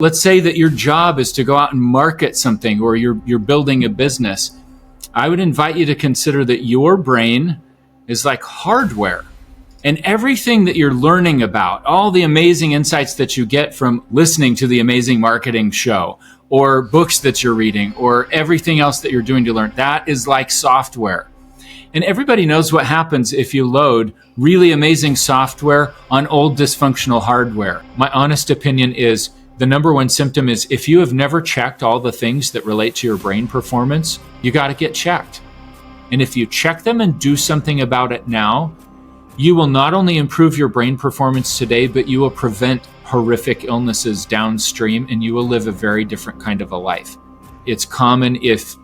Let's say that your job is to go out and market something, or you're building a business. I would invite you to consider that your brain is like hardware, and everything that you're learning about, all the amazing insights that you get from listening to the Amazing Marketing Show, or books that you're reading, or everything else that you're doing to learn, that is like software. And everybody knows what happens if you load really amazing software on old dysfunctional hardware. My honest opinion is the number one symptom is if you have never checked all the things that relate to your brain performance, you got to get checked. And if you check them and do something about it now, you will not only improve your brain performance today, but you will prevent horrific illnesses downstream, and you will live a very different kind of a life. It's common if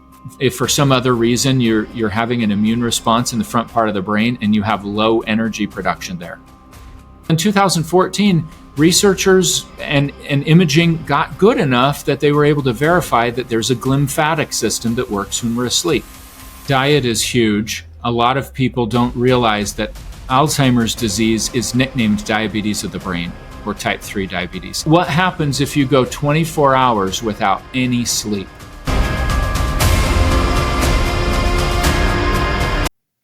for some other reason you're having an immune response in the front part of the brain and you have low energy production there. In 2014, researchers and imaging got good enough that they were able to verify that there's a glymphatic system that works when we're asleep. Diet is huge. A lot of people don't realize that Alzheimer's disease is nicknamed diabetes of the brain, or type 3 diabetes. What happens if you go 24 hours without any sleep?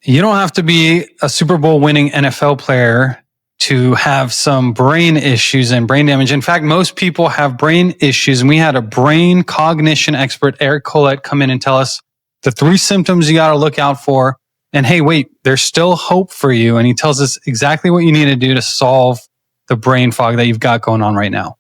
You don't have to be a Super Bowl winning NFL player to have some brain issues and brain damage. In fact, most people have brain issues. And we had a brain cognition expert, Eric Collett, come in and tell us the 3 symptoms you got to look out for. And hey, wait, there's still hope for you. And he tells us exactly what you need to do to solve the brain fog that you've got going on right now.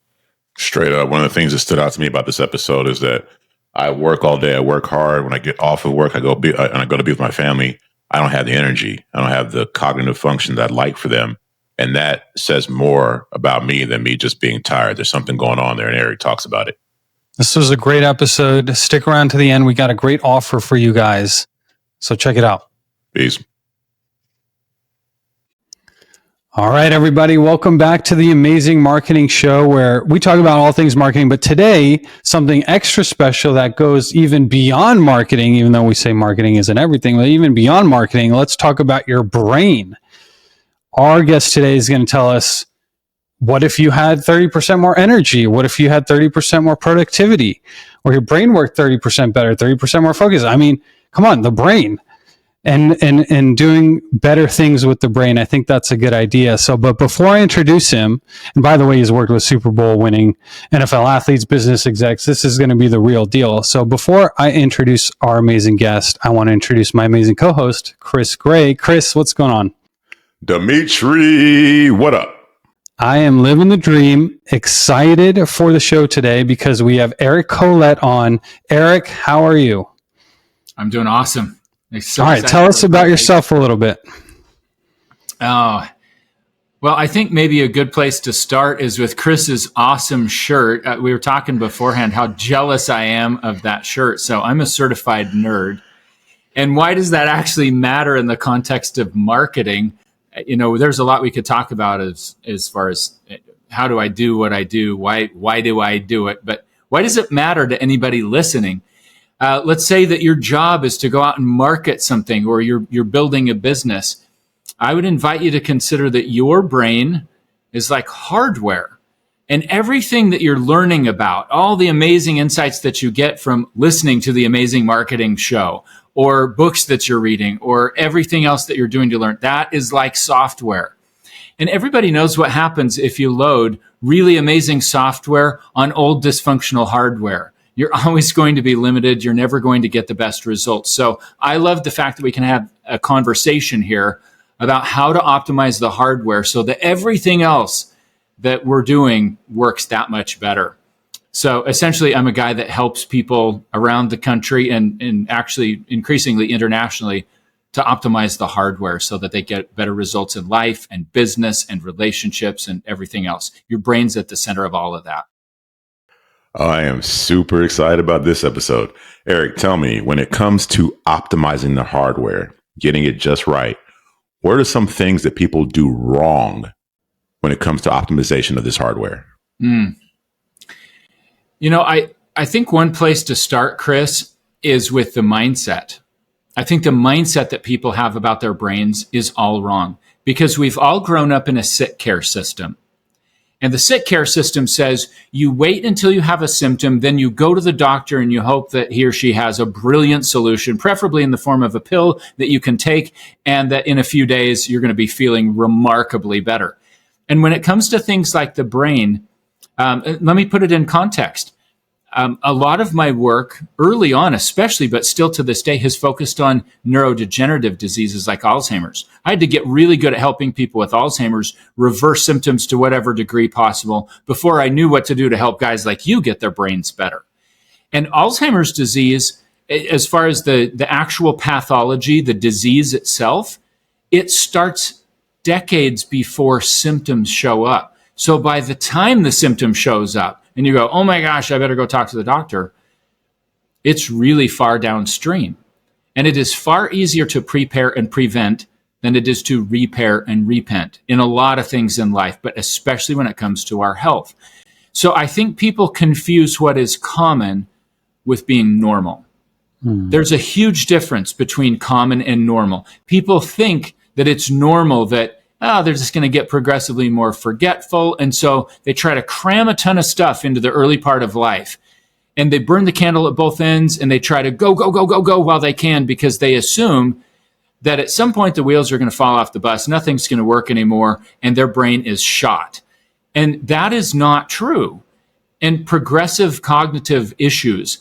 Straight up, one of the things that stood out to me about this episode is that I work all day. I work hard. When I get off of work, I go to be with my family. I don't have the energy. I don't have the cognitive function that I'd like for them. And that says more about me than me just being tired. There's something going on there, and Eric talks about it. This was a great episode. Stick around to the end. We got a great offer for you guys. So check it out. Peace. All right, everybody. Welcome back to the Amazing Marketing Show, where we talk about all things marketing. But today, something extra special that goes even beyond marketing, even though we say marketing isn't everything, but even beyond marketing, let's talk about your brain. Our guest today is going to tell us, what if you had 30% more energy? What if you had 30% more productivity? Or your brain worked 30% better, 30% more focus? I mean, come on, the brain. And doing better things with the brain. I think that's a good idea. So, but before I introduce him, and by the way, he's worked with Super Bowl winning NFL athletes, business execs. This is going to be the real deal. So before I introduce our amazing guest, I want to introduce my amazing co-host, Chris Gray. Chris, what's going on? Dmitri, what up? I am living the dream, excited for the show today because we have Eric Collett on. Eric, how are you? I'm doing awesome. All right, tell us about yourself a little bit. Oh, well, I think maybe a good place to start is with Chris's awesome shirt. We were talking beforehand how jealous I am of that shirt. So I'm a certified nerd. And why does that actually matter in the context of marketing? You know, there's a lot we could talk about as far as how do I do what I do? Why do I do it? But why does it matter to anybody listening? Let's say that your job is to go out and market something, or you're building a business. I would invite you to consider that your brain is like hardware, and everything that you're learning about, all the amazing insights that you get from listening to the Amazing Marketing Show, or books that you're reading, or everything else that you're doing to learn, that is like software. And everybody knows what happens if you load really amazing software on old dysfunctional hardware. You're always going to be limited. You're never going to get the best results. So I love the fact that we can have a conversation here about how to optimize the hardware so that everything else that we're doing works that much better. So essentially, I'm a guy that helps people around the country and actually increasingly internationally to optimize the hardware so that they get better results in life and business and relationships and everything else. Your brain's at the center of all of that. I am super excited about this episode. Eric, tell me, when it comes to optimizing the hardware, getting it just right, what are some things that people do wrong when it comes to optimization of this hardware? You know, I think one place to start, Chris, is with the mindset. I think the mindset that people have about their brains is all wrong because we've all grown up in a sick care system. And the sick care system says you wait until you have a symptom, then you go to the doctor and you hope that he or she has a brilliant solution, preferably in the form of a pill that you can take, and that in a few days you're going to be feeling remarkably better. And when it comes to things like the brain, let me put it in context. A lot of my work early on, especially, but still to this day, has focused on neurodegenerative diseases like Alzheimer's. I had to get really good at helping people with Alzheimer's reverse symptoms to whatever degree possible before I knew what to do to help guys like you get their brains better. And Alzheimer's disease, as far as the actual pathology, the disease itself, it starts decades before symptoms show up. So by the time the symptom shows up, and you go, oh my gosh, I better go talk to the doctor, it's really far downstream. And it is far easier to prepare and prevent than it is to repair and repent in a lot of things in life, but especially when it comes to our health. So I think people confuse what is common with being normal. There's a huge difference between common and normal. People think that it's normal that they're just going to get progressively more forgetful. And so they try to cram a ton of stuff into the early part of life. And they burn the candle at both ends and they try to go while they can, because they assume that at some point the wheels are going to fall off the bus, nothing's going to work anymore, and their brain is shot. And that is not true. And progressive cognitive issues,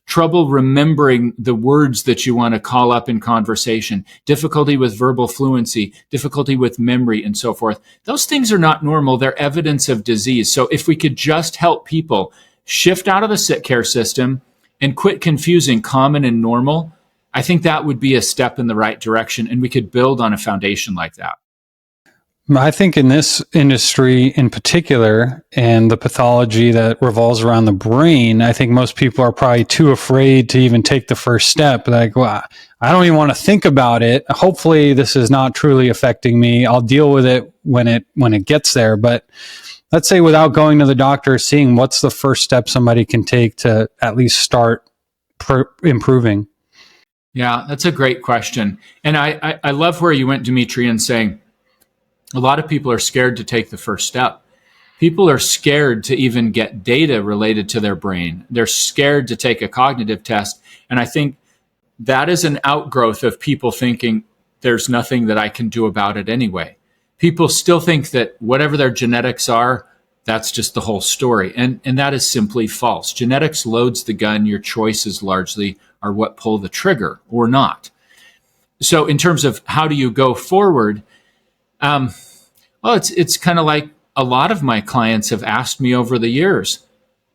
trouble remembering the words that you want to call up in conversation, difficulty with verbal fluency, difficulty with memory, and so forth. Those things are not normal. They're evidence of disease. So if we could just help people shift out of the sick care system and quit confusing common and normal, I think that would be a step in the right direction, and we could build on a foundation like that. I think in this industry in particular, and the pathology that revolves around the brain, I think most people are probably too afraid to even take the first step. Like, well, I don't even want to think about it. Hopefully this is not truly affecting me. I'll deal with it when it gets there. But let's say without going to the doctor, seeing what's the first step somebody can take to at least start improving. Yeah, that's a great question. And I love where you went, Dmitri, in saying, a lot of people are scared to take the first step. People are scared to even get data related to their brain. They're scared to take a cognitive test. And I think that is an outgrowth of people thinking there's nothing that I can do about it anyway. People still think that whatever their genetics are, that's just the whole story. And that is simply false. Genetics loads the gun. Your choices largely are what pull the trigger or not. So in terms of how do you go forward, it's kind of like a lot of my clients have asked me over the years,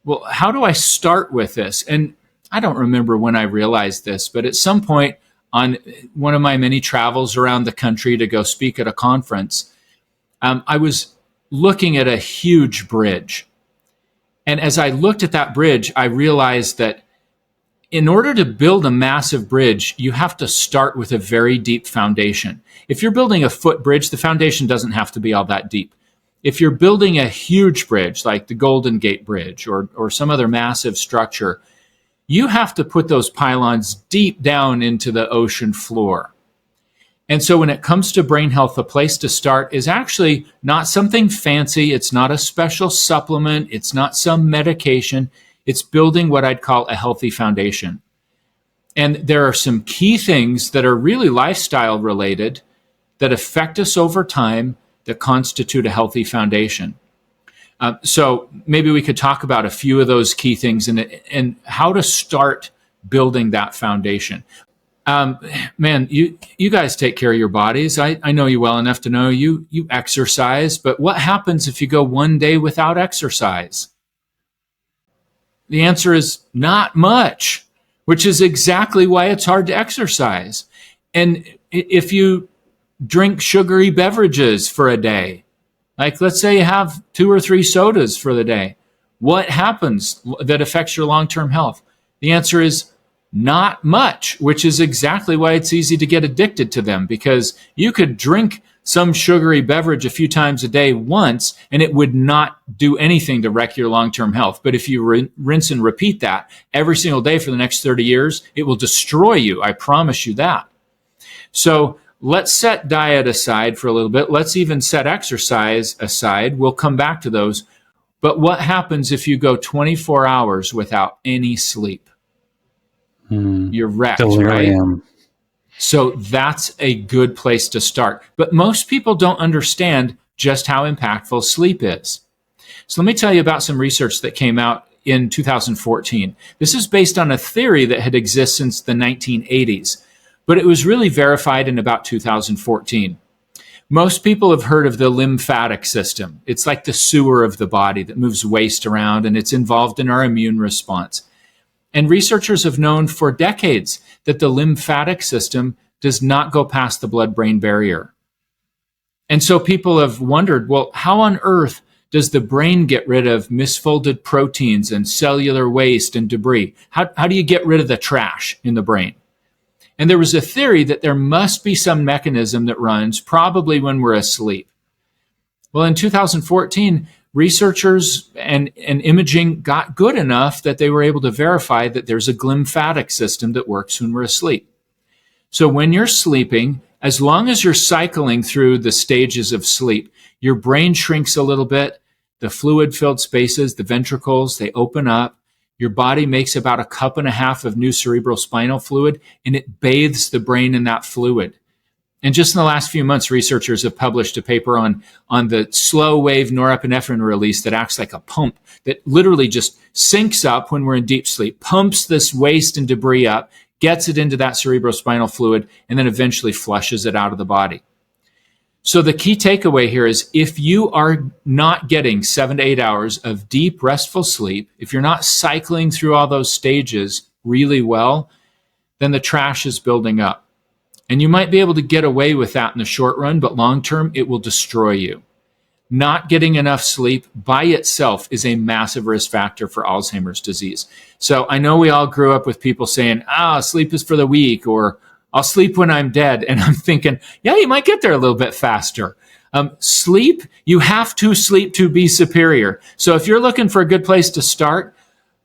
well, how do I start with this? And I don't remember when I realized this, but at some point on one of my many travels around the country to go speak at a conference, I was looking at a huge bridge. And as I looked at that bridge, I realized that in order to build a massive bridge, you have to start with a very deep foundation. If you're building a foot bridge, the foundation doesn't have to be all that deep. If you're building a huge bridge like the Golden Gate Bridge or some other massive structure, you have to put those pylons deep down into the ocean floor. And so when it comes to brain health, the place to start is actually not something fancy. It's not a special supplement. It's not some medication. It's building what I'd call a healthy foundation. And there are some key things that are really lifestyle related that affect us over time that constitute a healthy foundation. So maybe we could talk about a few of those key things and how to start building that foundation. Man, you guys take care of your bodies. I know you well enough to know you exercise, but what happens if you go one day without exercise? The answer is not much, which is exactly why it's hard to exercise. And if you drink sugary beverages for a day, like let's say you have 2 or 3 sodas for the day, what happens that affects your long-term health? The answer is not much, which is exactly why it's easy to get addicted to them, because you could drink some sugary beverage a few times a day once, and it would not do anything to wreck your long-term health. But if you rinse and repeat that every single day for the next 30 years, it will destroy you. I promise you that. So let's set diet aside for a little bit. Let's even set exercise aside. We'll come back to those. But what happens if you go 24 hours without any sleep? You're wrecked, Delirium. right? So that's a good place to start. But most people don't understand just how impactful sleep is. So let me tell you about some research that came out in 2014. This is based on a theory that had existed since the 1980s, but it was really verified in about 2014. Most people have heard of the lymphatic system. It's like the sewer of the body that moves waste around, and it's involved in our immune response. And researchers have known for decades that the lymphatic system does not go past the blood-brain barrier. And so people have wondered, well, how on earth does the brain get rid of misfolded proteins and cellular waste and debris? How do you get rid of the trash in the brain? And there was a theory that there must be some mechanism that runs probably when we're asleep. Well, in 2014, researchers and imaging got good enough that they were able to verify that there's a glymphatic system that works when we're asleep. So when you're sleeping, as long as you're cycling through the stages of sleep, your brain shrinks a little bit, the fluid-filled spaces, the ventricles, they open up, your body makes about 1.5 cups of new cerebrospinal fluid, and it bathes the brain in that fluid. And just in the last few months, researchers have published a paper on the slow wave norepinephrine release that acts like a pump that literally just syncs up when we're in deep sleep, pumps this waste and debris up, gets it into that cerebrospinal fluid, and then eventually flushes it out of the body. So the key takeaway here is if you are not getting 7 to 8 hours of deep, restful sleep, if you're not cycling through all those stages really well, then the trash is building up. And you might be able to get away with that in the short run, but long term, it will destroy you. Not getting enough sleep by itself is a massive risk factor for Alzheimer's disease. So I know we all grew up with people saying, sleep is for the weak, or I'll sleep when I'm dead. And I'm thinking, yeah, you might get there a little bit faster. Sleep, you have to sleep to be superior. So if you're looking for a good place to start,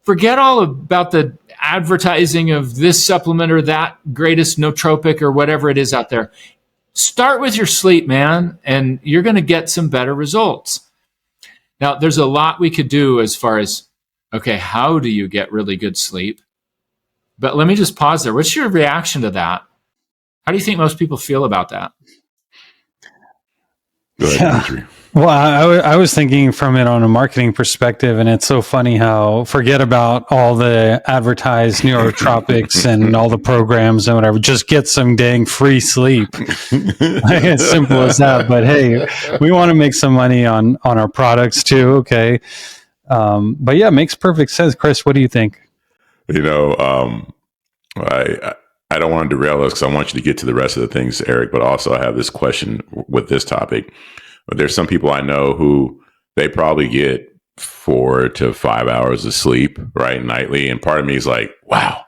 forget all about the advertising of this supplement or that greatest nootropic or whatever it is out there. Start with your sleep, man, and you're going to get some better results. Now, there's a lot we could do as far as, okay, how do you get really good sleep? But let me just pause there. What's your reaction to that? How do you think most people feel about that? Go ahead, Dmitri. Well, I was thinking from it on a marketing perspective, and it's so funny how forget about all the advertised neurotropics and all the programs and whatever. Just get some dang free sleep. As simple as that. But hey, we want to make some money on our products too. Okay. But yeah, it makes perfect sense. Chris, what do you think? I don't want to derail us because I want you to get to the rest of the things, Eric, but also I have this question with this topic. There's some people I know who they probably get 4 to 5 hours of sleep, right, nightly. And part of me is like, wow,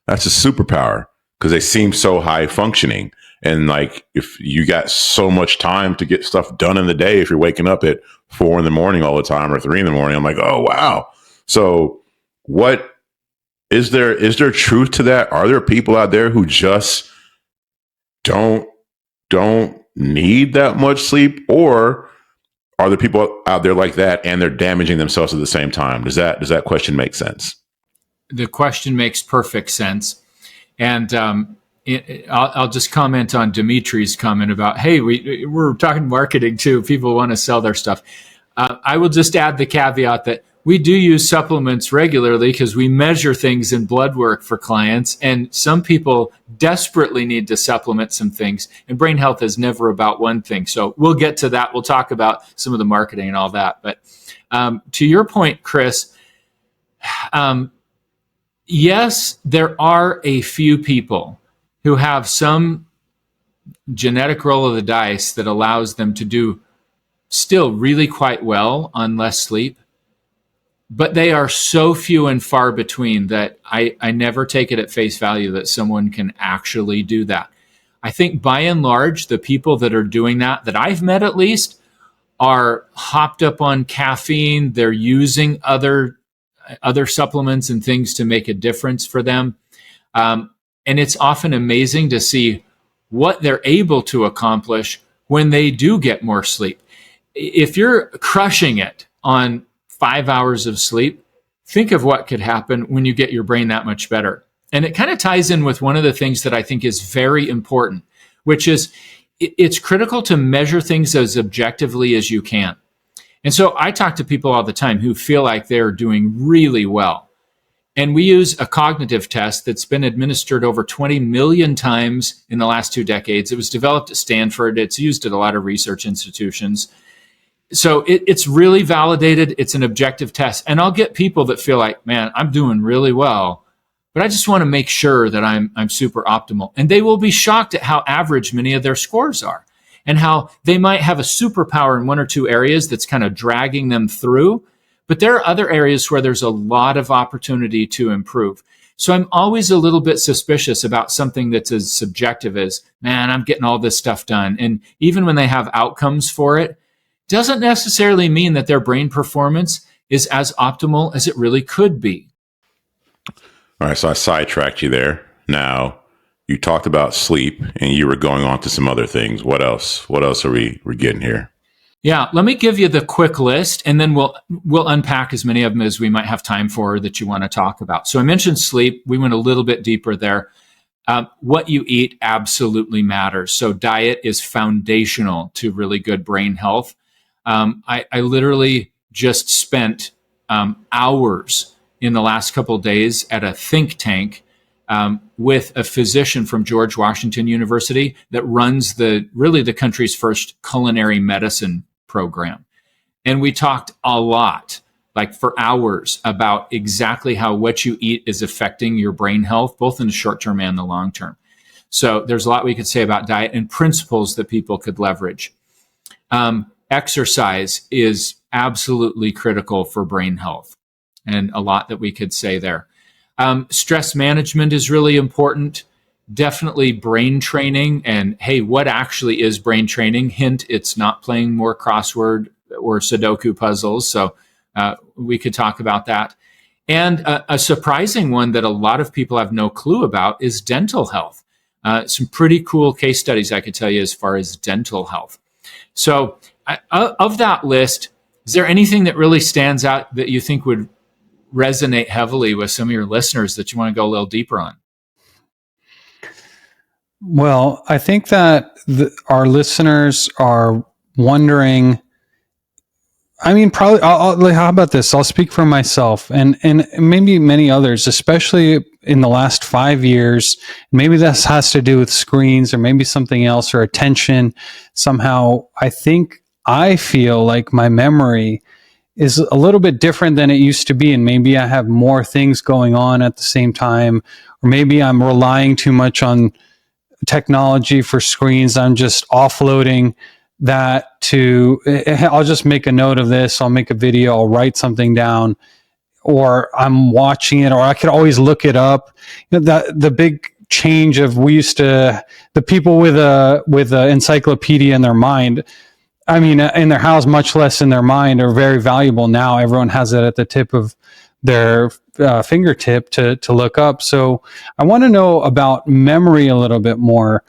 that's a superpower because they seem so high functioning. And like, if you got so much time to get stuff done in the day, if you're waking up at 4 in the morning all the time or 3 in the morning, I'm like, oh, wow. So what is there truth to that? Are there people out there who just don't need that much sleep, or are there people out there like that and they're damaging themselves at the same time? Does that question make sense? The question makes perfect sense. And I'll just comment on Dmitri's comment about, hey, we're talking marketing too. People want to sell their stuff. I will just add the caveat that we do use supplements regularly because we measure things in blood work for clients. And some people desperately need to supplement some things. And brain health is never about one thing. So we'll get to that. We'll talk about some of the marketing and all that. But to your point, Chris, yes, there are a few people who have some genetic roll of the dice that allows them to do still really quite well on less sleep. But they are so few and far between that I never take it at face value that someone can actually do that. I think by and large, the people that are doing that I've met at least, are hopped up on caffeine. They're using other supplements and things to make a difference for them. And it's often amazing to see what they're able to accomplish when they do get more sleep. If you're crushing it on 5 hours of sleep, think of what could happen when you get your brain that much better. And it kind of ties in with one of the things that I think is very important, which is it's critical to measure things as objectively as you can. And so I talk to people all the time who feel like they're doing really well. And we use a cognitive test that's been administered over 20 million times in the last 2 decades. It was developed at Stanford. It's used at a lot of research institutions. So it's really validated. It's an objective test. And I'll get people that feel like, man, I'm doing really well, but I just want to make sure that I'm super optimal. And they will be shocked at how average many of their scores are and how they might have a superpower in 1 or 2 areas that's kind of dragging them through. But there are other areas where there's a lot of opportunity to improve. So I'm always a little bit suspicious about something that's as subjective as, man, I'm getting all this stuff done. And even when they have outcomes for it, doesn't necessarily mean that their brain performance is as optimal as it really could be. All right, so I sidetracked you there. Now, you talked about sleep and you were going on to some other things. What else? What else are we getting here? Yeah, let me give you the quick list, and then we'll unpack as many of them as we might have time for that you want to talk about. So I mentioned sleep. We went a little bit deeper there. What you eat absolutely matters. So diet is foundational to really good brain health. I literally just spent hours in the last couple of days at a think tank with a physician from George Washington University that runs the country's first culinary medicine program. And we talked a lot, like for hours, about exactly how what you eat is affecting your brain health, both in the short term and the long term. So there's a lot we could say about diet and principles that people could leverage. Exercise is absolutely critical for brain health, and a lot that we could say there. Stress management is really important. Definitely brain training. And hey, what actually is brain training? Hint, it's not playing more crossword or Sudoku puzzles. So we could talk about that. And a surprising one that a lot of people have no clue about is dental health. Some pretty cool case studies I could tell you as far as dental health. So of that list, is there anything that really stands out that you think would resonate heavily with some of your listeners that you want to go a little deeper on? Well, I think that our listeners are wondering, I mean, probably, how about this? I'll speak for myself and maybe many others, especially in the last 5 years. Maybe this has to do with screens or maybe something else or attention. Somehow, I feel like my memory is a little bit different than it used to be. And maybe I have more things going on at the same time, or maybe I'm relying too much on technology for screens. I'm just offloading that to, I'll just make a note of this. I'll make a video. I'll write something down, or I'm watching it, or I could always look it up. You know, the big change of the people with a encyclopedia in their mind, I mean, in their house, much less in their mind, are very valuable now. Everyone has it at the tip of their fingertip to look up. So I want to know about memory a little bit more.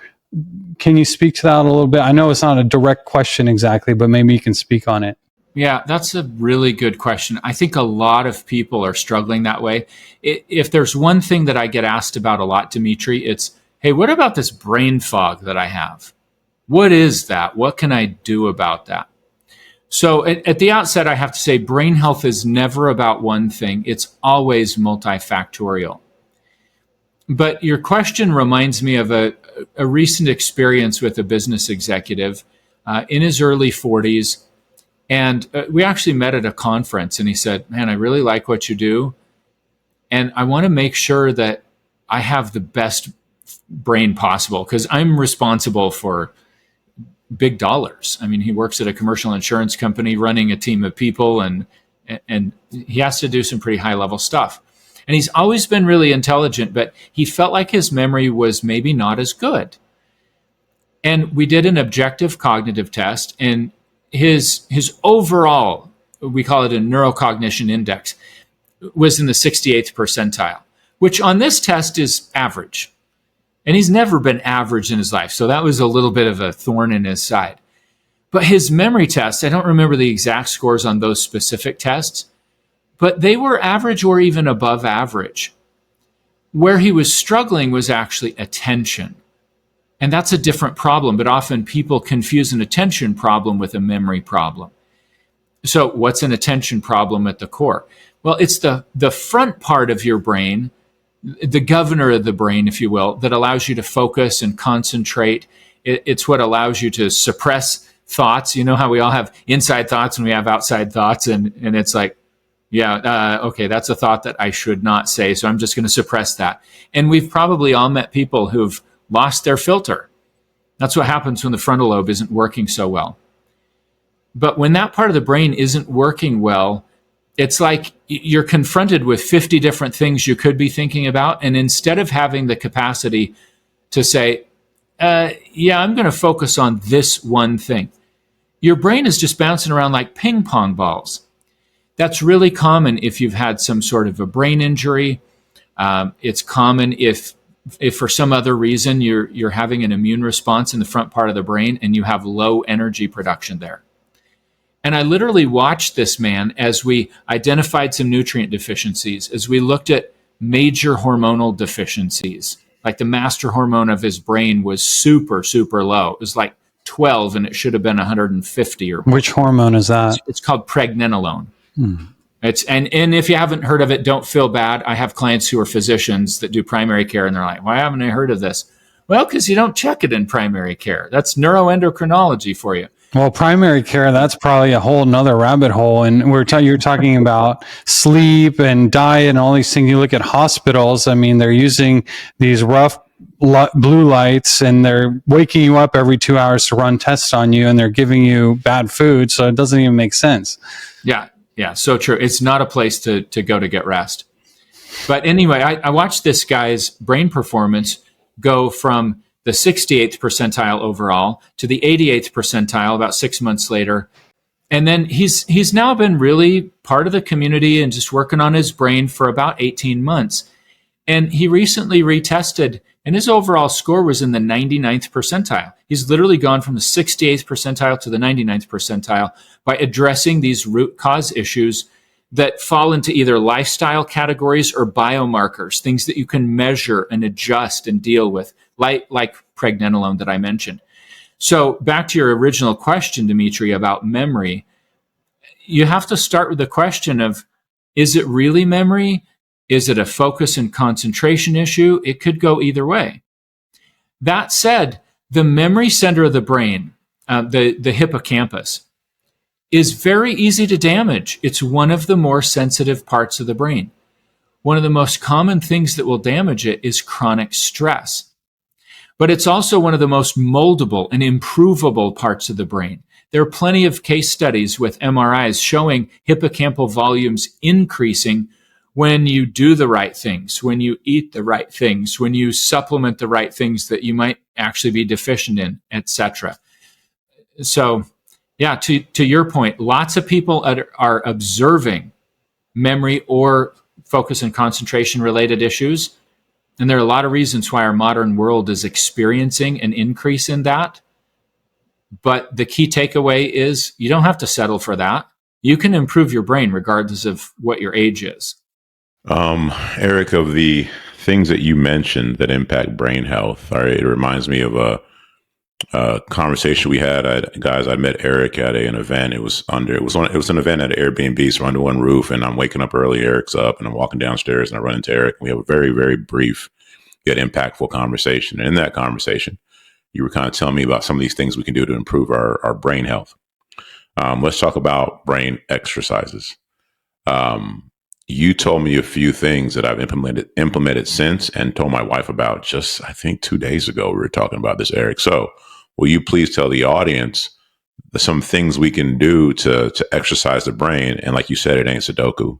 Can you speak to that a little bit? I know it's not a direct question exactly, but maybe you can speak on it. Yeah, that's a really good question. I think a lot of people are struggling that way. If there's one thing that I get asked about a lot, Dmitri, it's, hey, what about this brain fog that I have? What is that? What can I do about that? So at the outset, I have to say brain health is never about one thing. It's always multifactorial. But your question reminds me of a recent experience with a business executive in his early 40s. And we actually met at a conference, and he said, man, I really like what you do. And I want to make sure that I have the best brain possible because I'm responsible for big dollars. I mean, he works at a commercial insurance company running a team of people, and he has to do some pretty high level stuff. And he's always been really intelligent, but he felt like his memory was maybe not as good. And we did an objective cognitive test, and his overall, we call it a neurocognition index, was in the 68th percentile, which on this test is average. And he's never been average in his life. So that was a little bit of a thorn in his side. But his memory tests, I don't remember the exact scores on those specific tests, but they were average or even above average. Where he was struggling was actually attention. And that's a different problem, but often people confuse an attention problem with a memory problem. So what's an attention problem at the core? Well, it's the front part of your brain, the governor of the brain, if you will, that allows you to focus and concentrate. It's what allows you to suppress thoughts. You know how we all have inside thoughts and we have outside thoughts, and it's like, okay, that's a thought that I should not say, so I'm just going to suppress that. And we've probably all met people who've lost their filter. That's what happens when the frontal lobe isn't working so well. But when that part of the brain isn't working well, it's like you're confronted with 50 different things you could be thinking about. And instead of having the capacity to say, I'm going to focus on this one thing, your brain is just bouncing around like ping pong balls. That's really common if you've had some sort of a brain injury. It's common if for some other reason you're having an immune response in the front part of the brain and you have low energy production there. And I literally watched this man as we identified some nutrient deficiencies, as we looked at major hormonal deficiencies. Like the master hormone of his brain was super, super low. It was like 12 and it should have been 150 or more. Which hormone is that? It's called pregnenolone. And if you haven't heard of it, don't feel bad. I have clients who are physicians that do primary care, and they're like, why haven't I heard of this? Well, because you don't check it in primary care. That's neuroendocrinology for you. Well, primary care, that's probably a whole nother rabbit hole. And you're talking about sleep and diet and all these things. You look at hospitals, I mean, they're using these rough blue lights and they're waking you up every 2 hours to run tests on you, and they're giving you bad food. So it doesn't even make sense. Yeah, so true. It's not a place to go to get rest. But anyway, I watched this guy's brain performance go from the 68th percentile overall to the 88th percentile about 6 months later. And then he's now been really part of the community and just working on his brain for about 18 months. And he recently retested, and his overall score was in the 99th percentile. He's literally gone from the 68th percentile to the 99th percentile by addressing these root cause issues that fall into either lifestyle categories or biomarkers, things that you can measure and adjust and deal with, like pregnenolone that I mentioned. So back to your original question, Dmitri, about memory, you have to start with the question of, is it really memory? Is it a focus and concentration issue? It could go either way. That said, the memory center of the brain, the hippocampus, is very easy to damage. It's one of the more sensitive parts of the brain. One of the most common things that will damage it is chronic stress. But it's also one of the most moldable and improvable parts of the brain. There are plenty of case studies with MRIs showing hippocampal volumes increasing when you do the right things, when you eat the right things, when you supplement the right things that you might actually be deficient in, etc. So, yeah, to your point, lots of people are observing memory or focus and concentration related issues. And there are a lot of reasons why our modern world is experiencing an increase in that. But the key takeaway is you don't have to settle for that. You can improve your brain regardless of what your age is. Eric, of the things that you mentioned that impact brain health, it reminds me of a conversation we had. I met Eric at an event. It was an event at Airbnb, so we're under one roof, and I'm waking up early. Eric's up, and I'm walking downstairs, and I run into Eric. We have a very, very brief yet impactful conversation. And in that conversation, you were kind of telling me about some of these things we can do to improve our brain health. Let's talk about brain exercises. You told me a few things that I've implemented since, and told my wife about just, I think, 2 days ago. We were talking about this, Eric. So will you please tell the audience some things we can do to exercise the brain? And like you said, it ain't Sudoku.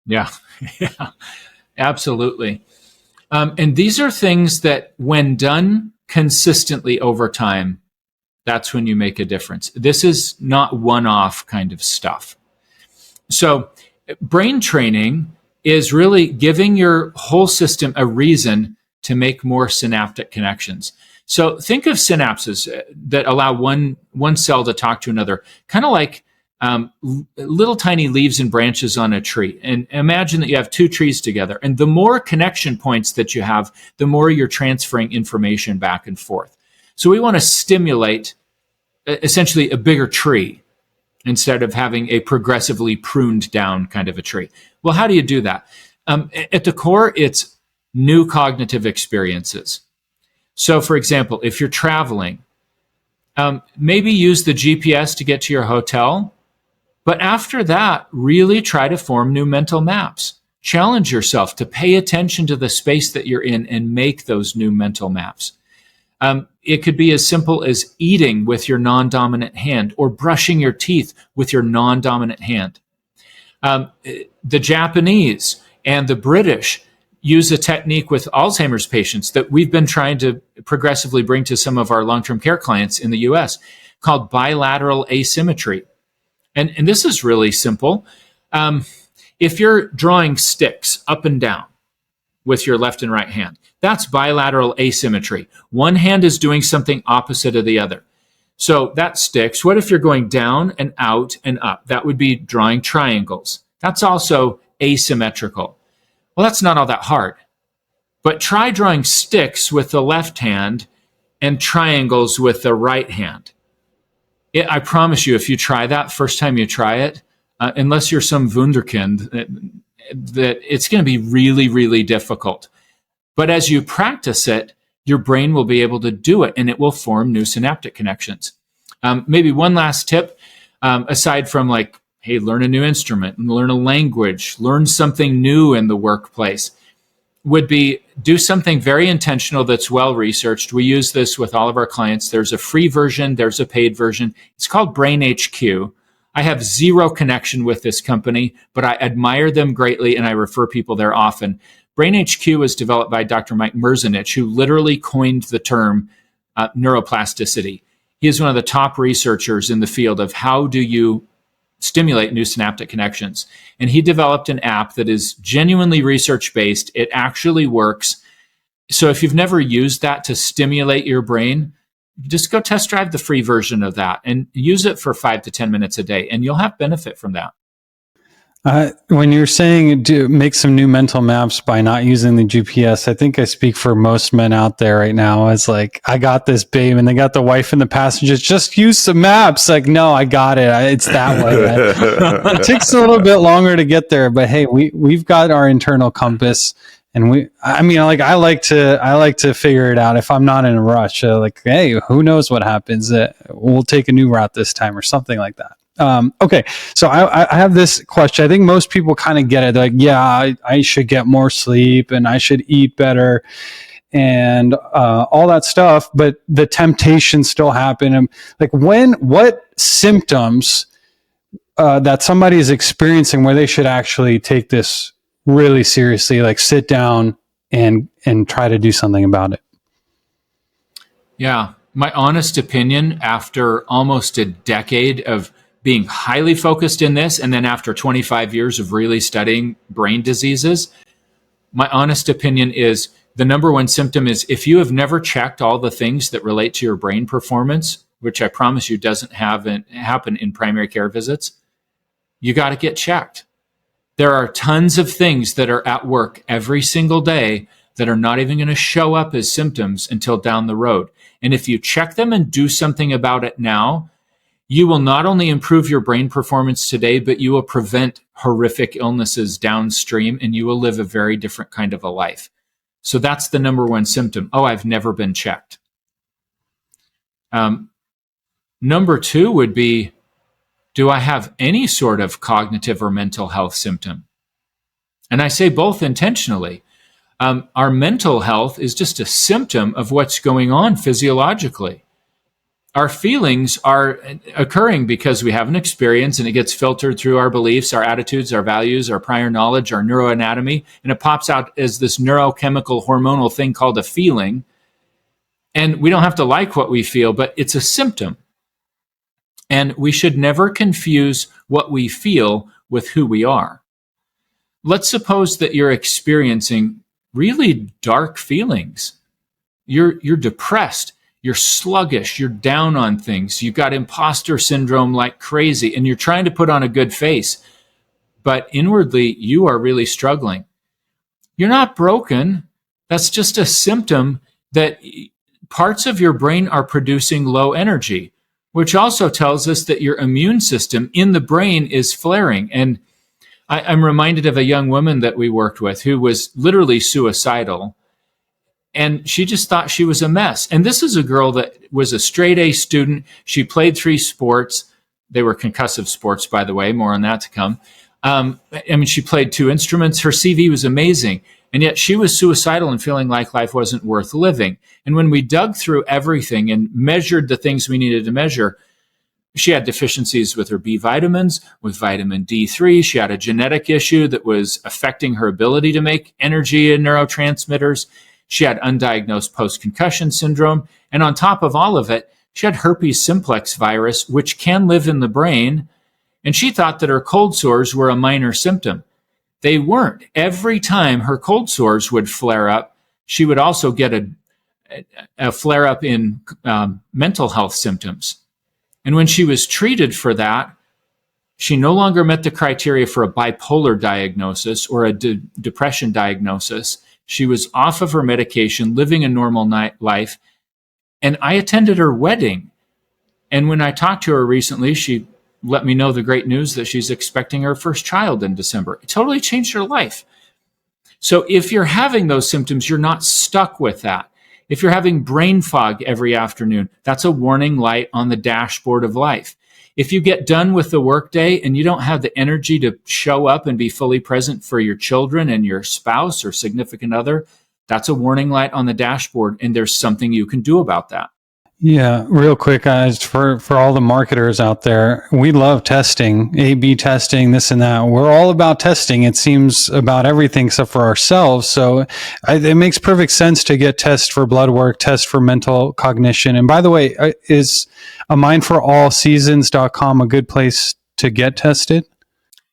Yeah, absolutely. And these are things that when done consistently over time, that's when you make a difference. This is not one-off kind of stuff. So brain training is really giving your whole system a reason to make more synaptic connections. So think of synapses that allow one cell to talk to another, kind of like little tiny leaves and branches on a tree. And imagine that you have two trees together. And the more connection points that you have, the more you're transferring information back and forth. So we want to stimulate essentially a bigger tree instead of having a progressively pruned down kind of a tree. Well, how do you do that? At the core, it's new cognitive experiences. So, for example, if you're traveling, maybe use the GPS to get to your hotel. But after that, really try to form new mental maps. Challenge yourself to pay attention to the space that you're in and make those new mental maps. It could be as simple as eating with your non-dominant hand or brushing your teeth with your non-dominant hand. The Japanese and the British use a technique with Alzheimer's patients that we've been trying to progressively bring to some of our long-term care clients in the US called bilateral asymmetry. And this is really simple. If you're drawing sticks up and down with your left and right hand, that's bilateral asymmetry. One hand is doing something opposite of the other. So that sticks. What if you're going down and out and up? That would be drawing triangles. That's also asymmetrical. Well, that's not all that hard. But try drawing sticks with the left hand and triangles with the right hand. I promise you, if you try that first time you try it, unless you're some wunderkind, that it's going to be really, really difficult. But as you practice it, your brain will be able to do it, and it will form new synaptic connections. Maybe one last tip, aside from like, hey, learn a new instrument, learn a language, learn something new in the workplace, would be do something very intentional that's well researched. We use this with all of our clients. There's a free version. There's a paid version. It's called Brain HQ. I have zero connection with this company, but I admire them greatly and I refer people there often. Brain HQ was developed by Dr. Mike Merzenich, who literally coined the term neuroplasticity. He is one of the top researchers in the field of how do you stimulate new synaptic connections. And he developed an app that is genuinely research-based. It actually works. So if you've never used that to stimulate your brain, just go test drive the free version of that and use it for 5 to 10 minutes a day, and you'll have benefit from that. When you're saying make some new mental maps by not using the GPS, I think I speak for most men out there right now. It's like, I got this, babe, and they got the wife and the passengers. Just use some maps. Like, no, I got it. It's that way. It takes a little bit longer to get there, but hey, we've got our internal compass, and I like to figure it out if I'm not in a rush. Like, hey, who knows what happens? We'll take a new route this time or something like that. Okay, so I have this question. I think most people kind of get it. They're like, yeah, I should get more sleep and I should eat better and all that stuff, but the temptations still happen. And like, what symptoms that somebody is experiencing where they should actually take this really seriously, like sit down and try to do something about it? Yeah, my honest opinion, after almost a decade of being highly focused in this, and then after 25 years of really studying brain diseases, my honest opinion is the number one symptom is if you have never checked all the things that relate to your brain performance, which I promise you doesn't happen in primary care visits, you got to get checked. There are tons of things that are at work every single day that are not even going to show up as symptoms until down the road. And if you check them and do something about it now, you will not only improve your brain performance today, but you will prevent horrific illnesses downstream, and you will live a very different kind of a life. So that's the number one symptom. Oh, I've never been checked. Number two would be, do I have any sort of cognitive or mental health symptom? And I say both intentionally. Our mental health is just a symptom of what's going on physiologically. Our feelings are occurring because we have an experience and it gets filtered through our beliefs, our attitudes, our values, our prior knowledge, our neuroanatomy, and it pops out as this neurochemical hormonal thing called a feeling. And we don't have to like what we feel, but it's a symptom. And we should never confuse what we feel with who we are. Let's suppose that you're experiencing really dark feelings. You're depressed. You're sluggish. You're down on things. You've got imposter syndrome like crazy, and you're trying to put on a good face. But inwardly, you are really struggling. You're not broken. That's just a symptom that parts of your brain are producing low energy, which also tells us that your immune system in the brain is flaring. And I'm reminded of a young woman that we worked with who was literally suicidal. And she just thought she was a mess. And this is a girl that was a straight A student. She played 3 sports. They were concussive sports, by the way, more on that to come. She played 2 instruments. Her CV was amazing. And yet she was suicidal and feeling like life wasn't worth living. And when we dug through everything and measured the things we needed to measure, she had deficiencies with her B vitamins, with vitamin D3. She had a genetic issue that was affecting her ability to make energy and neurotransmitters. She had undiagnosed post-concussion syndrome. And on top of all of it, she had herpes simplex virus, which can live in the brain. And she thought that her cold sores were a minor symptom. They weren't. Every time her cold sores would flare up, she would also get a flare up in mental health symptoms. And when she was treated for that, she no longer met the criteria for a bipolar diagnosis or a depression diagnosis. She was off of her medication, living a normal life. And I attended her wedding. And when I talked to her recently, she let me know the great news that she's expecting her first child in December. It totally changed her life. So if you're having those symptoms, you're not stuck with that. If you're having brain fog every afternoon, that's a warning light on the dashboard of life. If you get done with the workday and you don't have the energy to show up and be fully present for your children and your spouse or significant other, that's a warning light on the dashboard, and there's something you can do about that. Yeah, real quick, guys, for all the marketers out there, we love testing, A/B testing, this and that. We're all about testing. It seems about everything except for ourselves. So it makes perfect sense to get tests for blood work, tests for mental cognition. And by the way, is a mindforallseasons.com a good place to get tested?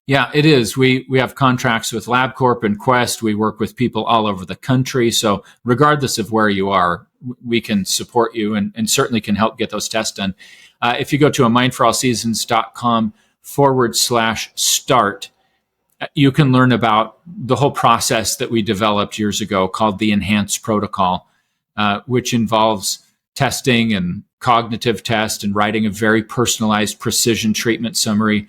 Yeah, it is. We have contracts with LabCorp and Quest. We work with people all over the country. So regardless of where you are, we can support you and certainly can help get those tests done. If you go to a mindforallseasons.com/start, you can learn about the whole process that we developed years ago called the Enhanced Protocol, which involves testing and cognitive test and writing a very personalized precision treatment summary.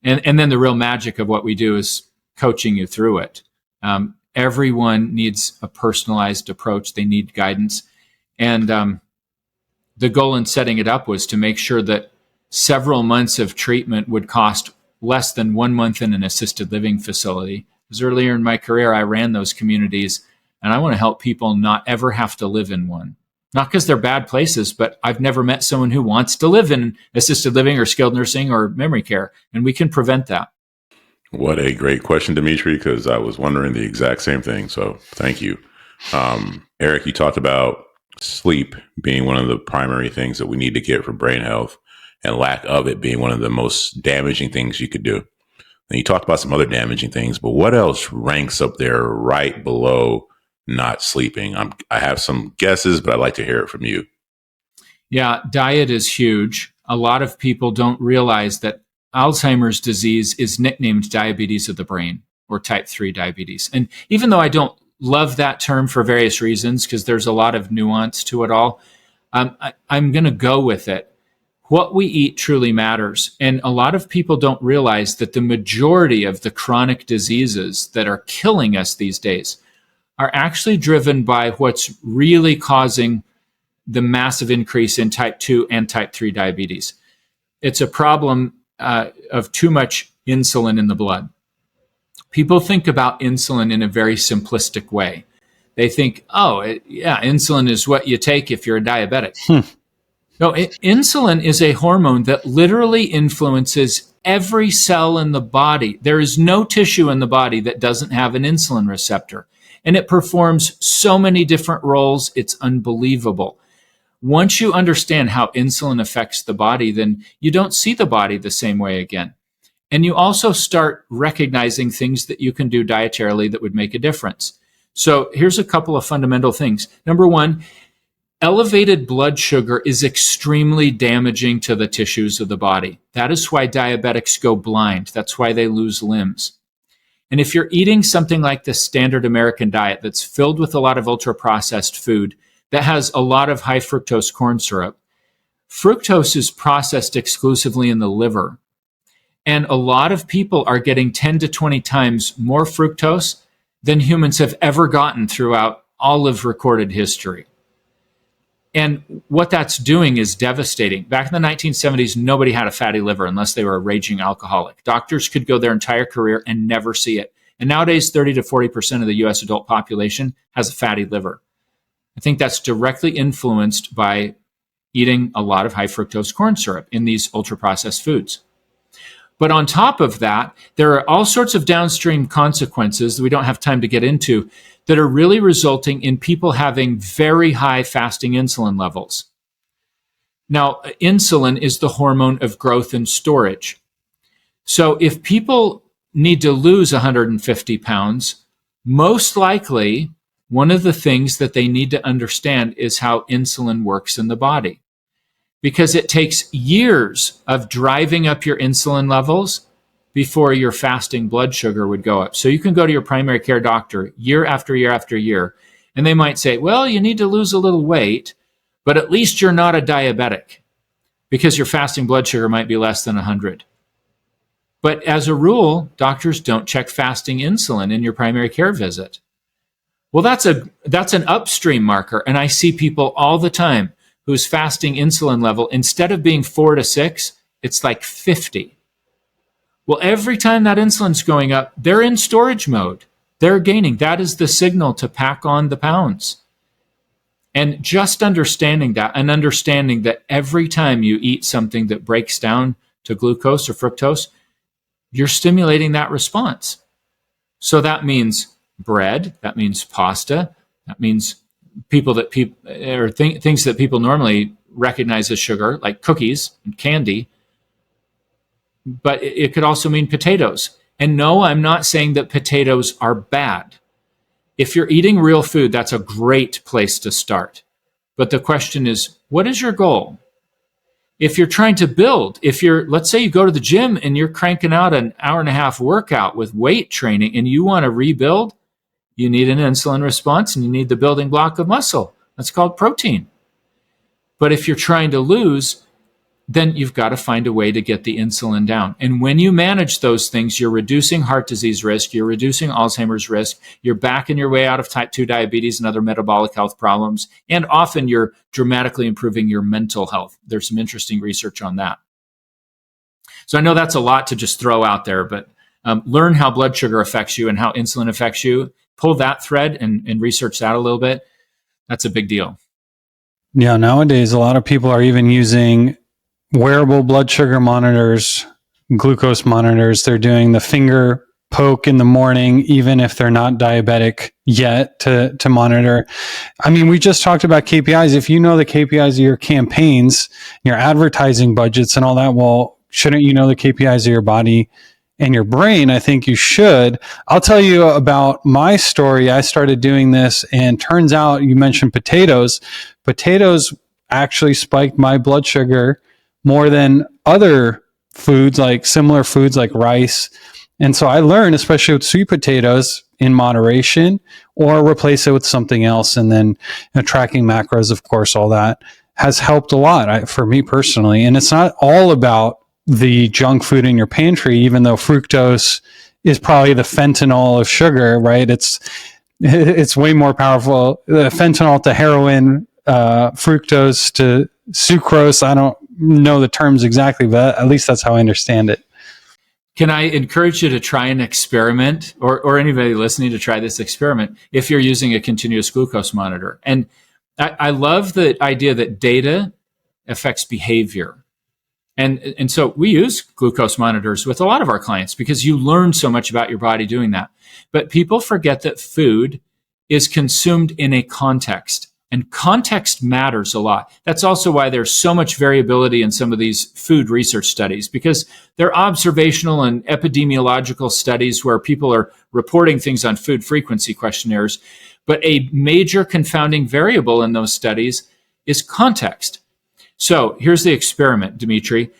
And then the real magic of what we do is coaching you through it. Everyone needs a personalized approach. They need guidance. And the goal in setting it up was to make sure that several months of treatment would cost less than 1 month in an assisted living facility. Because earlier in my career, I ran those communities, and I want to help people not ever have to live in one. Not because they're bad places, but I've never met someone who wants to live in assisted living or skilled nursing or memory care, and we can prevent that. What a great question, Dmitri, because I was wondering the exact same thing. So thank you. Eric, you talked about sleep being one of the primary things that we need to get for brain health, and lack of it being one of the most damaging things you could do. And you talked about some other damaging things, but what else ranks up there right below not sleeping? I have some guesses, but I'd like to hear it from you. Yeah, diet is huge. A lot of people don't realize that Alzheimer's disease is nicknamed diabetes of the brain, or type 3 diabetes. And even though I don't love that term for various reasons, because there's a lot of nuance to it all, I'm going to go with it. What we eat truly matters. And a lot of people don't realize that the majority of the chronic diseases that are killing us these days are actually driven by what's really causing the massive increase in type 2 and type 3 diabetes. It's a problem of too much insulin in the blood. People think about insulin in a very simplistic way. They think, insulin is what you take if you're a diabetic. No, insulin is a hormone that literally influences every cell in the body. There is no tissue in the body that doesn't have an insulin receptor. And it performs so many different roles, it's unbelievable. Once you understand how insulin affects the body, then you don't see the body the same way again. And you also start recognizing things that you can do dietarily that would make a difference. So here's a couple of fundamental things. Number one, Elevated blood sugar is extremely damaging to the tissues of the body. That is why diabetics go blind. That's why they lose limbs. And if you're eating something like the standard American diet that's filled with a lot of ultra-processed food, that has a lot of high fructose corn syrup, fructose is processed exclusively in the liver. And a lot of people are getting 10 to 20 times more fructose than humans have ever gotten throughout all of recorded history. And what that's doing is devastating. Back in the 1970s, nobody had a fatty liver unless they were a raging alcoholic. Doctors could go their entire career and never see it. And nowadays, 30 to 40% of the US adult population has a fatty liver. I think that's directly influenced by eating a lot of high fructose corn syrup in these ultra-processed foods. But on top of that, there are all sorts of downstream consequences that we don't have time to get into that are really resulting in people having very high fasting insulin levels. Now, insulin is the hormone of growth and storage. So if people need to lose 150 pounds, most likely one of the things that they need to understand is how insulin works in the body. Because it takes years of driving up your insulin levels before your fasting blood sugar would go up. So you can go to your primary care doctor year after year after year, and they might say, well, you need to lose a little weight, but at least you're not a diabetic because your fasting blood sugar might be less than 100. But as a rule, doctors don't check fasting insulin in your primary care visit. Well, that's an upstream marker, and I see people all the time whose fasting insulin level, instead of being 4 to 6, it's like 50. Well, every time that insulin's going up, they're in storage mode. They're gaining. That is the signal to pack on the pounds. And just understanding that, and understanding that every time you eat something that breaks down to glucose or fructose, you're stimulating that response. So that means bread, that means pasta, that means things that people normally recognize as sugar, like cookies and candy. But it could also mean potatoes. And no, I'm not saying that potatoes are bad. If you're eating real food, that's a great place to start. But the question is, what is your goal? If you're trying to build, let's say you go to the gym and you're cranking out an hour and a half workout with weight training and you want to rebuild, you need an insulin response and you need the building block of muscle. That's called protein. But if you're trying to lose, then you've got to find a way to get the insulin down. And when you manage those things, you're reducing heart disease risk, you're reducing Alzheimer's risk, you're backing your way out of type 2 diabetes and other metabolic health problems, and often you're dramatically improving your mental health. There's some interesting research on that. So I know that's a lot to just throw out there, but learn how blood sugar affects you and how insulin affects you. Pull that thread and research that a little bit. That's a big deal. Yeah, nowadays a lot of people are even using wearable blood sugar monitors, glucose monitors. They're doing the finger poke in the morning, even if they're not diabetic yet, to monitor. I mean, we just talked about KPIs. If you know the KPIs of your campaigns, your advertising budgets and all that, well, shouldn't you know the KPIs of your body and your brain? I think you should. I'll tell you about my story. I started doing this, and turns out, you mentioned potatoes. Potatoes actually spiked my blood sugar more than other foods, like similar foods like rice. And so I learned, especially with sweet potatoes, in moderation, or replace it with something else. And then tracking macros, of course, all that has helped a lot for me personally. And it's not all about the junk food in your pantry, even though fructose is probably the fentanyl of sugar, right? It's way more powerful. The fentanyl to heroin, fructose to sucrose. I don't know the terms exactly, but at least that's how I understand it. Can I encourage you to try an experiment, or anybody listening to try this experiment, if you're using a continuous glucose monitor? And I love the idea that data affects behavior. And so we use glucose monitors with a lot of our clients because you learn so much about your body doing that. But people forget that food is consumed in a context, and context matters a lot. That's also why there's so much variability in some of these food research studies, because they're observational and epidemiological studies where people are reporting things on food frequency questionnaires. But a major confounding variable in those studies is context. So here's the experiment, Dmitri.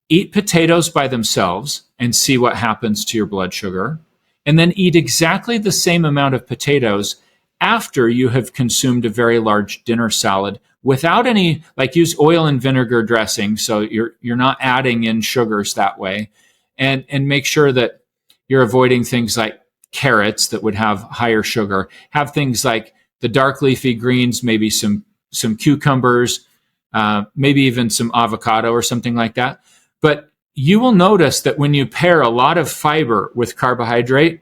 Eat potatoes by themselves and see what happens to your blood sugar, and then eat exactly the same amount of potatoes after you have consumed a very large dinner salad without any, like, use oil and vinegar dressing, so you're not adding in sugars that way, and make sure that you're avoiding things like carrots that would have higher sugar. Have things like the dark leafy greens, maybe some cucumbers, maybe even some avocado or something like that. But you will notice that when you pair a lot of fiber with carbohydrate,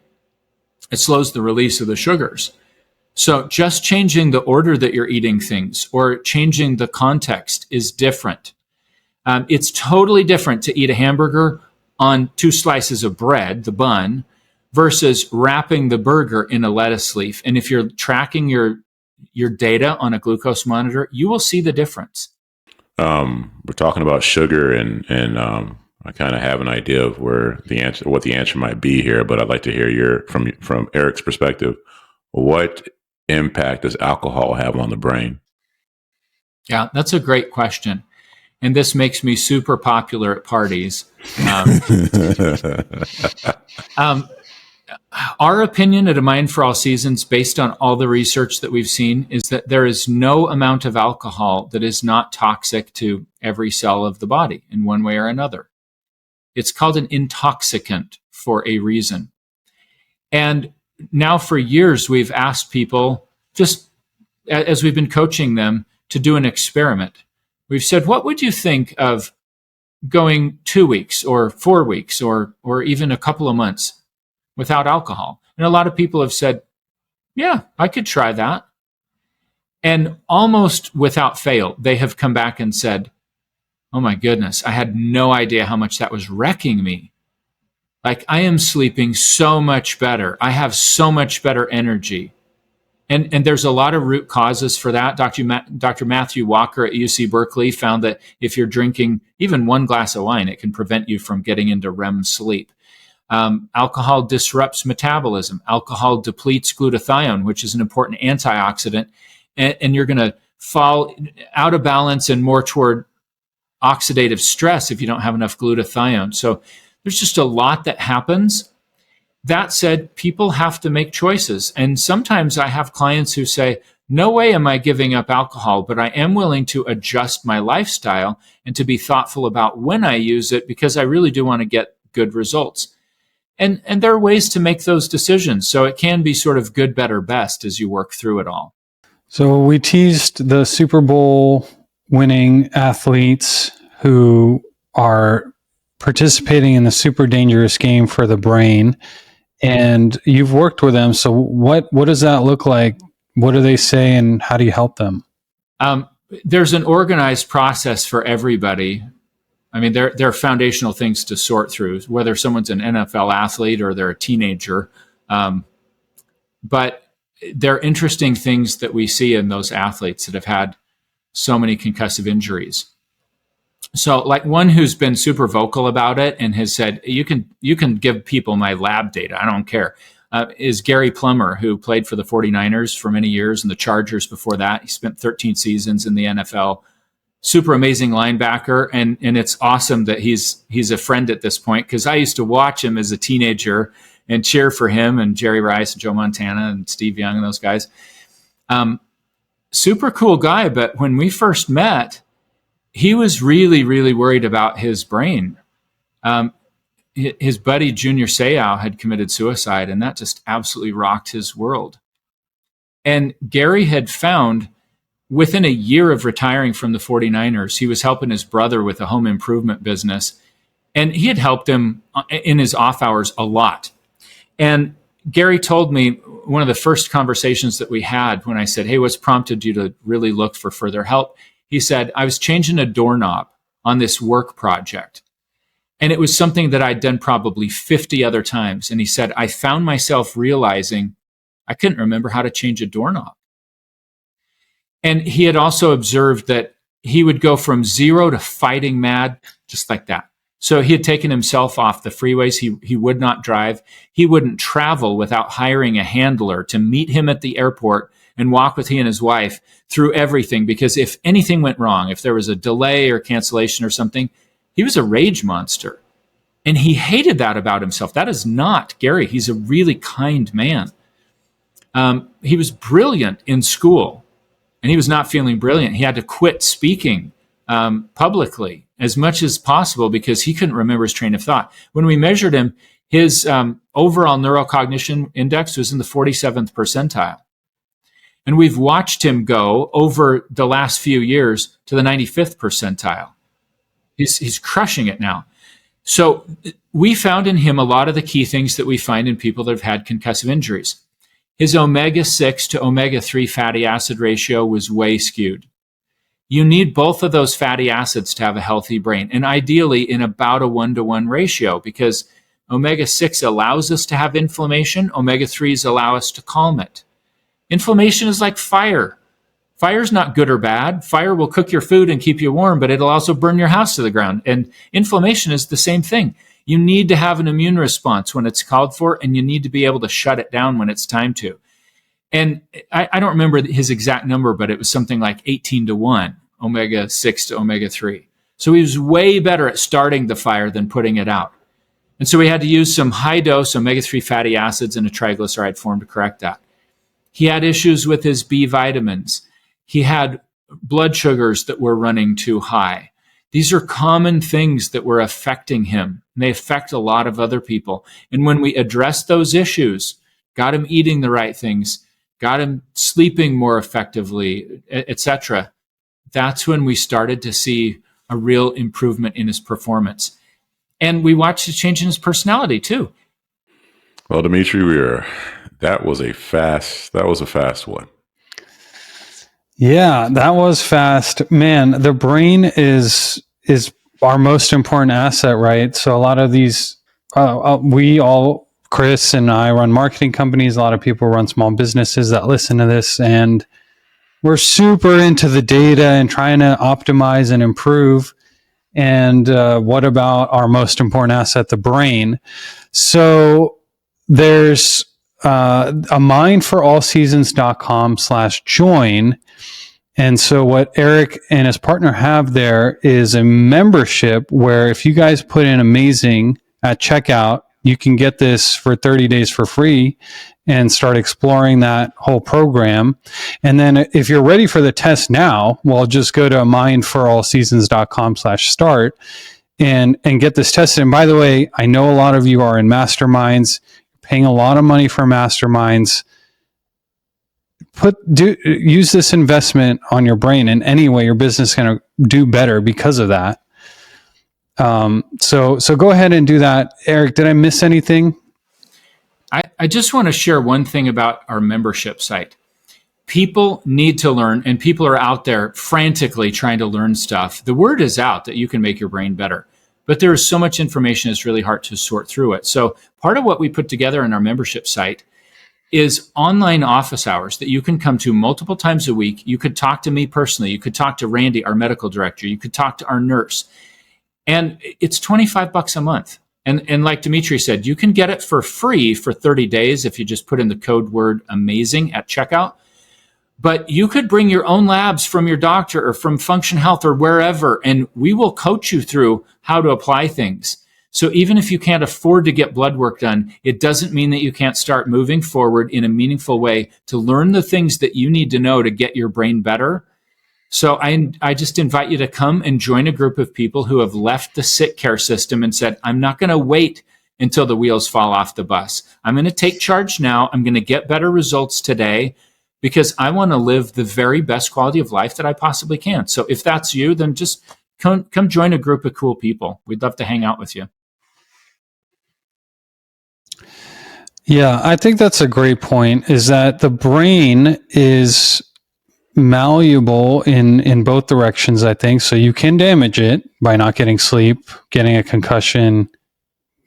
it slows the release of the sugars. So just changing the order that you're eating things or changing the context is different. It's totally different to eat a hamburger on 2 slices of bread, the bun, versus wrapping the burger in a lettuce leaf. And if you're tracking your data on a glucose monitor, you will see the difference. We're talking about sugar, and I kind of have an idea of what the answer might be here, but I'd like to hear from Eric's perspective. What impact does alcohol have on the brain? Yeah, that's a great question. And this makes me super popular at parties. Our opinion at A Mind for All Seasons, based on all the research that we've seen, is that there is no amount of alcohol that is not toxic to every cell of the body in one way or another. It's called an intoxicant for a reason. And now for years, we've asked people, just as we've been coaching them, to do an experiment. We've said, what would you think of going 2 weeks or 4 weeks or even a couple of months without alcohol? And a lot of people have said, yeah, I could try that. And almost without fail, they have come back and said, oh my goodness, I had no idea how much that was wrecking me. Like, I am sleeping so much better. I have so much better energy. And there's a lot of root causes for that. Dr. Matthew Walker at UC Berkeley found that if you're drinking even 1 glass of wine, it can prevent you from getting into REM sleep. Alcohol disrupts metabolism. Alcohol depletes glutathione, which is an important antioxidant. And you're going to fall out of balance and more toward oxidative stress if you don't have enough glutathione. So there's just a lot that happens. That said, people have to make choices. And sometimes I have clients who say, no way am I giving up alcohol, but I am willing to adjust my lifestyle and to be thoughtful about when I use it because I really do want to get good results. And there are ways to make those decisions. So it can be sort of good, better, best as you work through it all. So we teased the Super Bowl winning athletes who are participating in the super dangerous game for the brain. And you've worked with them. So what does that look like? What do they say and how do you help them? There's an organized process for everybody. I mean, there are foundational things to sort through, whether someone's an NFL athlete or they're a teenager. But there are interesting things that we see in those athletes that have had so many concussive injuries. So like one who's been super vocal about it and has said, you can give people my lab data, I don't care, is Gary Plummer, who played for the 49ers for many years and the Chargers before that. He spent 13 seasons in the NFL. Super amazing linebacker. And it's awesome that he's a friend at this point, because I used to watch him as a teenager and cheer for him and Jerry Rice and Joe Montana and Steve Young and those guys. Super cool guy. But when we first met, he was really, really worried about his brain. His buddy, Junior Seau, had committed suicide, and that just absolutely rocked his world. And Gary had found, within a year of retiring from the 49ers, he was helping his brother with a home improvement business, and he had helped him in his off hours a lot. And Gary told me, one of the first conversations that we had when I said, hey, what's prompted you to really look for further help? He said, I was changing a doorknob on this work project. And it was something that I'd done probably 50 other times. And he said, I found myself realizing I couldn't remember how to change a doorknob. And he had also observed that he would go from 0 to fighting mad, just like that. So he had taken himself off the freeways. He would not drive. He wouldn't travel without hiring a handler to meet him at the airport and walk with he and his wife through everything. Because if anything went wrong, if there was a delay or cancellation or something, he was a rage monster. And he hated that about himself. That is not Gary. He's a really kind man. He was brilliant in school, and he was not feeling brilliant. He had to quit speaking publicly as much as possible because he couldn't remember his train of thought. When we measured him, his overall neurocognition index was in the 47th percentile. And we've watched him go over the last few years to the 95th percentile. He's crushing it now. So we found in him a lot of the key things that we find in people that have had concussive injuries. His omega-6 to omega-3 fatty acid ratio was way skewed. You need both of those fatty acids to have a healthy brain, and ideally in about a 1-to-1 ratio, because omega-6 allows us to have inflammation, omega-3s allow us to calm it. Inflammation is like fire. Fire's not good or bad. Fire will cook your food and keep you warm, but it'll also burn your house to the ground. And inflammation is the same thing. You need to have an immune response when it's called for, and you need to be able to shut it down when it's time to. And I don't remember his exact number, but it was something like 18-to-1, omega-6 to omega-3. So he was way better at starting the fire than putting it out. And so we had to use some high-dose omega-3 fatty acids in a triglyceride form to correct that. He had issues with his B vitamins. He had blood sugars that were running too high. These are common things that were affecting him. And they affect a lot of other people. And when we addressed those issues, got him eating the right things, got him sleeping more effectively, etc., that's when we started to see a real improvement in his performance. And we watched a change in his personality too. Well, Dmitri, that was a fast one. Yeah, that was fast. Man, the brain is our most important asset, right? So a lot of these, Chris and I run marketing companies. A lot of people run small businesses that listen to this, and we're super into the data and trying to optimize and improve. And what about our most important asset, the brain? So there's a mindforallseasons.com/join. And so what Eric and his partner have there is a membership where if you guys put in amazing at checkout, you can get this for 30 days for free and start exploring that whole program. And then if you're ready for the test now, well, just go to mindforallseasons.com/start and get this tested. And by the way, I know a lot of you are in masterminds, paying a lot of money for masterminds. Use this investment on your brain in any way your business is going to do better because of that. So go ahead and do that. Eric, did I miss anything? I just want to share one thing about our membership site. People need to learn, and people are out there frantically trying to learn stuff. The word is out that you can make your brain better, but there is so much information, it's really hard to sort through it. So part of what we put together in our membership site is online office hours that you can come to multiple times a week. You could talk to me personally. You could talk to Randy, our medical director. You could talk to our nurse. And it's $25 a month. And like Dmitri said, you can get it for free for 30 days if you just put in the code word amazing at checkout. But you could bring your own labs from your doctor or from Function Health or wherever, and we will coach you through how to apply things. So even if you can't afford to get blood work done, it doesn't mean that you can't start moving forward in a meaningful way to learn the things that you need to know to get your brain better. So I just invite you to come and join a group of people who have left the sick care system and said, I'm not going to wait until the wheels fall off the bus. I'm going to take charge now. I'm going to get better results today because I want to live the very best quality of life that I possibly can. So if that's you, then just come join a group of cool people. We'd love to hang out with you. Yeah, I think that's a great point, is that the brain is malleable in both directions, I think. So you can damage it by not getting sleep, getting a concussion,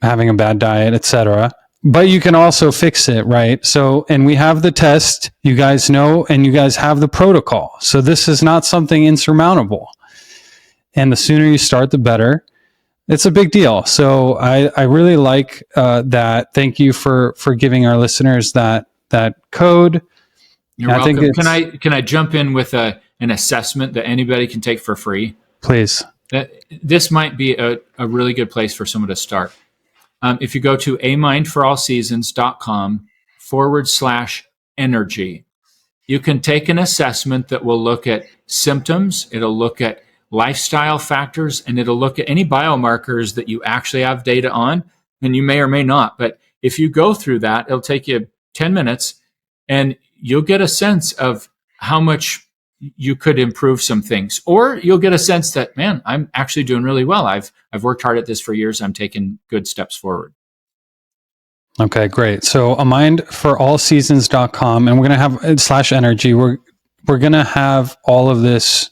having a bad diet, etc. But you can also fix it, right? So, and we have the test, you guys know, and you guys have the protocol. So this is not something insurmountable. And the sooner you start, the better. it's a big deal. So I really like that. Thank you for giving our listeners that code. You're welcome. Can I jump in with an assessment that anybody can take for free? Please. This might be a really good place for someone to start. If you go to amindforallseasons.com/energy, you can take an assessment that will look at symptoms, it'll look at lifestyle factors, and it'll look at any biomarkers that you actually have data on, and you may or may not. But if you go through that, it'll take you 10 minutes, and you'll get a sense of how much you could improve some things. Or you'll get a sense that, man, I'm actually doing really well. I've worked hard at this for years. I'm taking good steps forward. Okay, great. So amindforallseasons.com, and we're going to have /energy. We're going to have all of this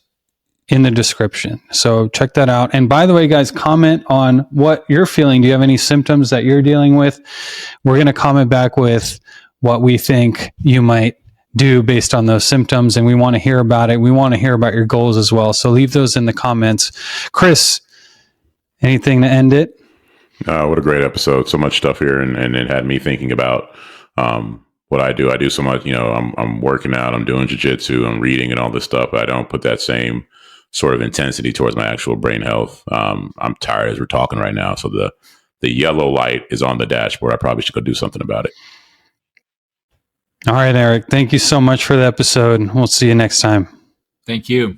in the description. So check that out. And by the way, guys, comment on what you're feeling. Do you have any symptoms that you're dealing with? We're going to comment back with what we think you might do based on those symptoms, and we want to hear about it. We want to hear about your goals as well. So leave those in the comments. Chris, anything to end it? What a great episode. So much stuff here. And it had me thinking about what I do. I do so much, I'm working out, I'm doing jiu-jitsu, I'm reading and all this stuff. But I don't put that same sort of intensity towards my actual brain health. I'm tired as we're talking right now. So the yellow light is on the dashboard. I probably should go do something about it. All right, Eric. Thank you so much for the episode. We'll see you next time. Thank you.